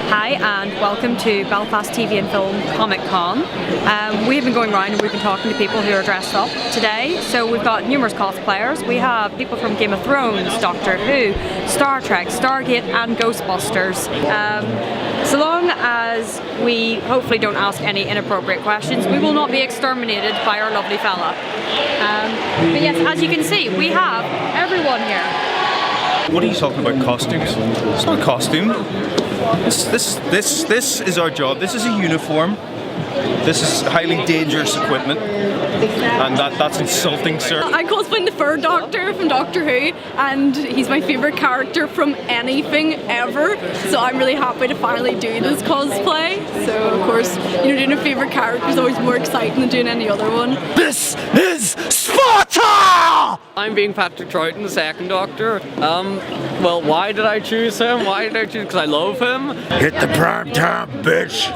Hi and welcome to Belfast TV and Film Comic Con. We have been going around and we've been talking to people who are dressed up today. So we've got numerous cosplayers. We have people from Game of Thrones, Doctor Who, Star Trek, Stargate and Ghostbusters. So long as we hopefully don't ask any inappropriate questions, we will not be exterminated by our lovely fella. But yes, as you can see, we have everyone here. What are you talking about, costumes? It's not a costume. This is our job. This is a uniform. This is highly dangerous equipment. And that's insulting, sir. I'm cosplaying the Fur Doctor from Doctor Who, and he's my favourite character from anything ever. So I'm really happy to finally do this cosplay. So of course, doing a favourite character is always more exciting than doing any other one. This is Sparta! I'm being Patrick Troughton, the second Doctor. Well, why did I choose him? Because I love him. Hit the prime time, bitch!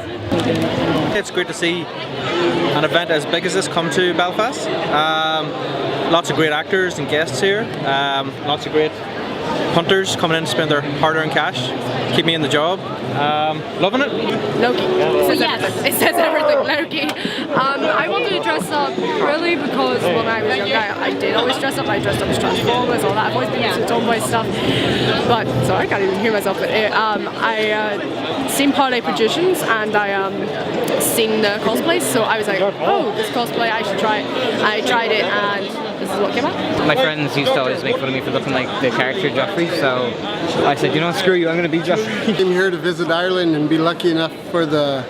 It's great to see an event as big as this come to Belfast. Lots of great actors and guests here. Lots of great hunters coming in to spend their hard-earned cash. Keep me in the job. Loving it. Loki. It says everything. Loki. I wanted to dress up really because when I was younger, I did always dress up. I dressed up as Transformers, all that. I've always been into tomboy stuff. But sorry, I can't even hear myself. But I seen Parlay Productions and I seen the cosplays, so I was like, oh, this cosplay, I should try it. I tried it and this is what came out. My friends used to always make fun of me for looking like the character Joffrey, so I said, you know, screw you, I'm going to be Joffrey. Came here to visit Ireland and be lucky enough for the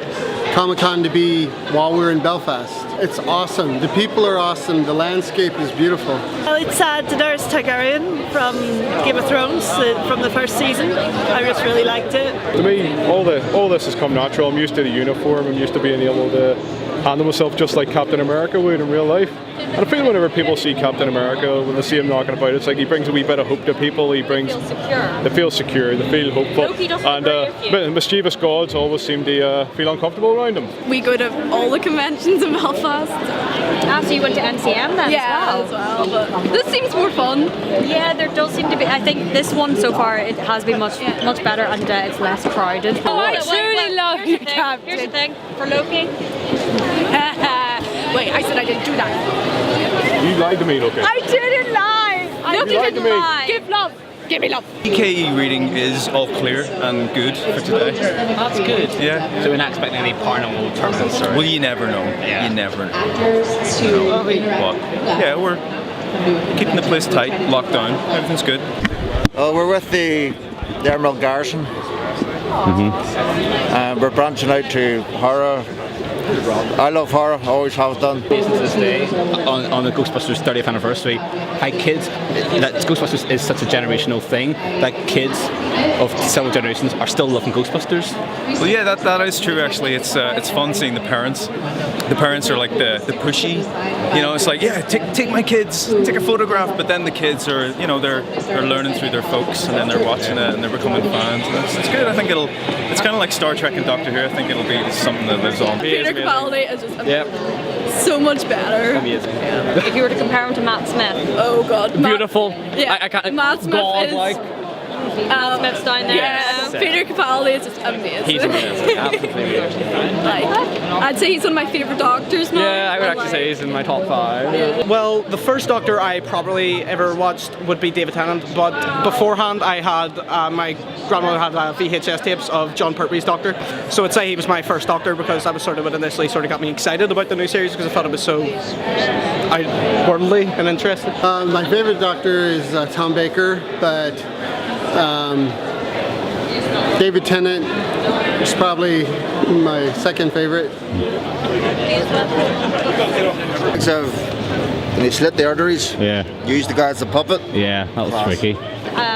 Comic-Con to be while we're in Belfast. It's awesome. The people are awesome. The landscape is beautiful. Well, it's Daenerys Targaryen from Game of Thrones from the first season. I just really liked it. To me, all this has come natural. I'm used to the uniform. I'm used to being able to handle myself just like Captain America would in real life. And I feel whenever people see Captain America, when they see him knocking about, it's like he brings a wee bit of hope to people. They feel secure, they feel hopeful. And mischievous gods always seem to feel uncomfortable around him. We go to all the conventions in Belfast. So you went to NCM then as well. But this seems more fun. Yeah, there does seem to be. I think this one so far it has been much better and it's less crowded. Oh, I truly love your captain. Here's the thing for Loki. Wait, I said I didn't do that. You lied to me, Loki. I didn't lie. Loki didn't lie. Give love. Give me love. EKE reading is all clear and good for today. That's good. Yeah. So we're not expecting any paranormal turbulence or... Well, you never know. Yeah. You never know. But yeah, we're keeping the place tight, locked down. Everything's good. We're with the Emerald Garrison. We're branching out to horror. I love horror, always have done. Since this day, on the Ghostbusters 30th anniversary, that Ghostbusters is such a generational thing that kids of several generations are still loving Ghostbusters. Well, yeah, that is true. Actually, it's fun seeing the parents. The parents are like the pushy. It's like, yeah, take my kids, take a photograph. But then the kids are, they're learning through their folks, and then they're watching it and they're becoming fans. And it's good. I think it's kind of like Star Trek and Doctor Who. I think it'll be something that lives on. Peter Capaldi is just so much better. Amazing. Yeah. If you were to compare him to Matt Smith. Oh God. Beautiful. I can't. Matt Smith is. Matt Smith's down there. Yes. Peter Capaldi is just amazing. He's amazing. Absolutely amazing. I'd say he's one of my favourite doctors now. Yeah, I would actually say he's in my top 5. Yeah. Well, the first Doctor I probably ever watched would be David Tennant, but beforehand I had my grandmother had VHS tapes of John Pertwee's Doctor, so I'd say he was my first Doctor because that was sort of what initially got me excited about the new series because I thought it was so worldly and interesting. My favourite Doctor is Tom Baker, but David Tennant is probably my second favourite. And he slit the arteries. Yeah. Used the guy as a puppet. Yeah, that was tricky.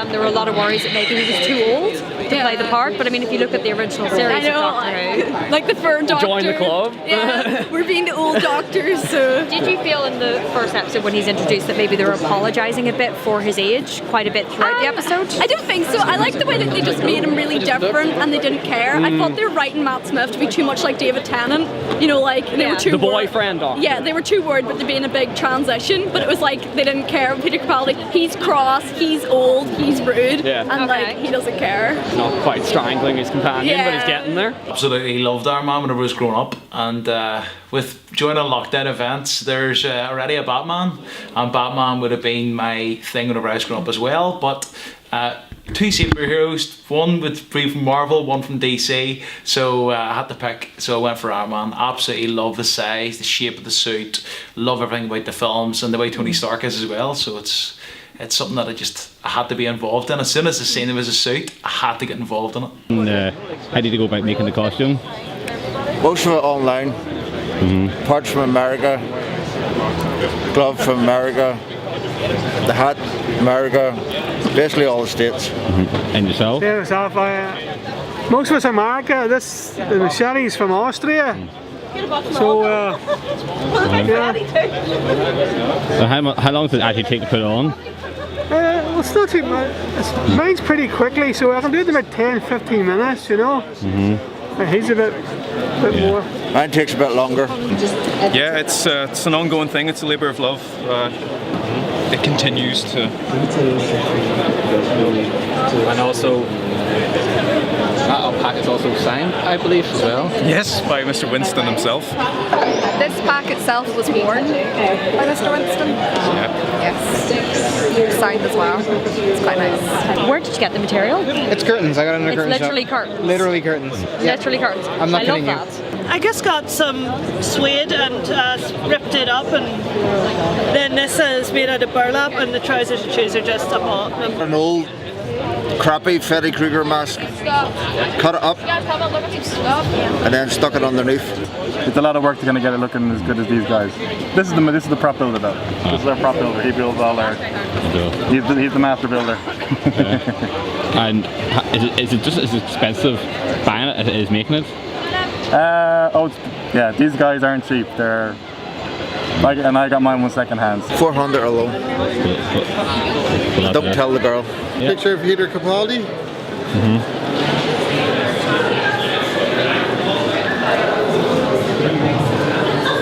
There were a lot of worries that maybe he was too old to play the part, but I mean, if you look at the original series of Doctor Who, like the Fur Doctor. Join the club. Yeah, we're being the old doctors. So. Did you feel in the first episode when he's introduced that maybe they were apologising a bit for his age, quite a bit throughout the episode? I don't think so. I like the way that they just made him something really different and they didn't care. I thought they were writing Matt Smith to be too much like David Tennant. You know, like they were too the boyfriend doctor. Yeah, they were too worried about there being a big transition, but it was like they didn't care. Peter Capaldi, he's cross, he's old, he's rude, and like he doesn't care. He's not quite strangling his companion, but he's getting there. Absolutely loved Iron Man when I was growing up, and with joining lockdown events, there's already a Batman, and Batman would have been my thing whenever I was growing up as well. But two superheroes, one would be from Marvel, one from DC, so I had to pick, so I went for Iron Man. Absolutely love the size, the shape of the suit, love everything about the films and the way Tony Stark is as well, so it's something that I had to be involved in. As soon as I seen there was a suit, I had to get involved in it. And, how did you go about making the costume? Most of it online. Parts from America, glove from America, the hat, America, basically all the states. And yourself? Yeah, myself. Most of it's America. The machete's from Austria. So, So how long does it actually take to put it on? well, it's not too much. Mine's pretty quickly, so I can do it in about 10-15 minutes, you know. He's a bit more. Mine takes a bit longer. Yeah, it's an ongoing thing. It's a labour of love. It continues to. And also, that alpaca's also signed, I believe, as well. Yes, by Mr. Winston himself. This pack itself was worn by Mr. Winston. Yes. Signed as well. It's quite nice. Where did you get the material? It's curtains. I got it in a curtain shop. Literally curtains. Literally curtains. Literally curtains. I'm not I love kidding you. that. I just got some suede and ripped it up, and then this is made out of burlap, and the trousers and shoes are just up on them. An old crappy Freddy Krueger mask, cut it up, and then stuck it underneath. It's a lot of work to kind of get it looking as good as these guys. This is the prop builder though. This is our prop builder. He builds all our. He's the master builder. And is it just as expensive buying it as it is making it? Yeah, these guys aren't cheap. And I got mine second hand. 400 alone. Don't tell the girl. Picture of Peter Capaldi.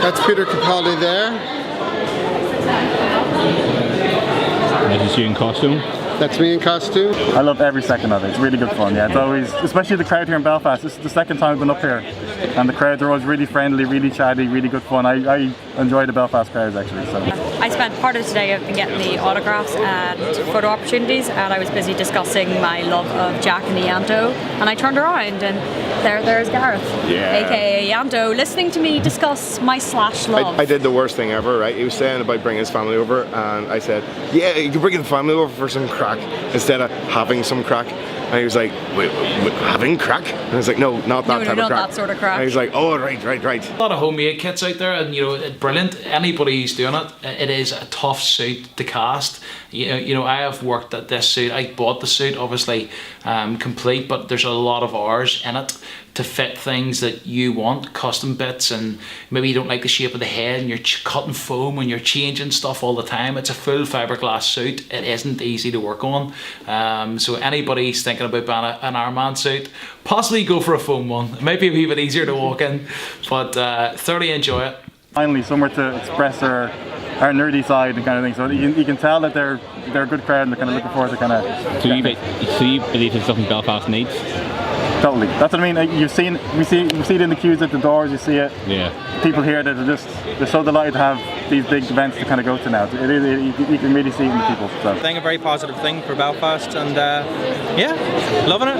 That's Peter Capaldi there. That is you in costume? That's me in costume. I love every second of it. It's really good fun. Yeah, it's always, especially the crowd here in Belfast. This is the second time I've been up here, and the crowds are always really friendly, really chatty, really good fun. I enjoy the Belfast crowds actually. So. I spent part of today I've been getting the autographs and photo opportunities, and I was busy discussing my love of Jack and the Yanto, and I turned around and there's Gareth, aka Yanto, listening to me discuss my Slash love. I did the worst thing ever, right? He was saying about bringing his family over, and I said, yeah, you can bring the family over for some crack instead of having some crack. And he was like, wait, having crack? And I was like, no, not that type of crack. Not that sort of crack. And he was like, oh, right. A lot of homemade kits out there, and brilliant. Anybody who's doing it, it is a tough suit to cast. You know, I have worked at this suit. I bought the suit, obviously, complete, but there's a lot of hours in it to fit things that you want, custom bits, and maybe you don't like the shape of the head and you're cutting foam and you're changing stuff all the time. It's a full fiberglass suit. It isn't easy to work on. So anybody's thinking about buying an Iron Man suit, possibly go for a foam one. It might be a wee bit easier to walk in, but thoroughly enjoy it. Finally, somewhere to express our nerdy side and kind of thing. So you can tell that they're a good crowd and they're kind of looking forward to kind of. So you believe it's something Belfast needs? Totally. That's what I mean. We see it in the queues at the doors. You see it. Yeah. People here that they're so delighted to have these big events to kind of go to now. You can really see it in the people. So. I think a very positive thing for Belfast, and yeah, loving it.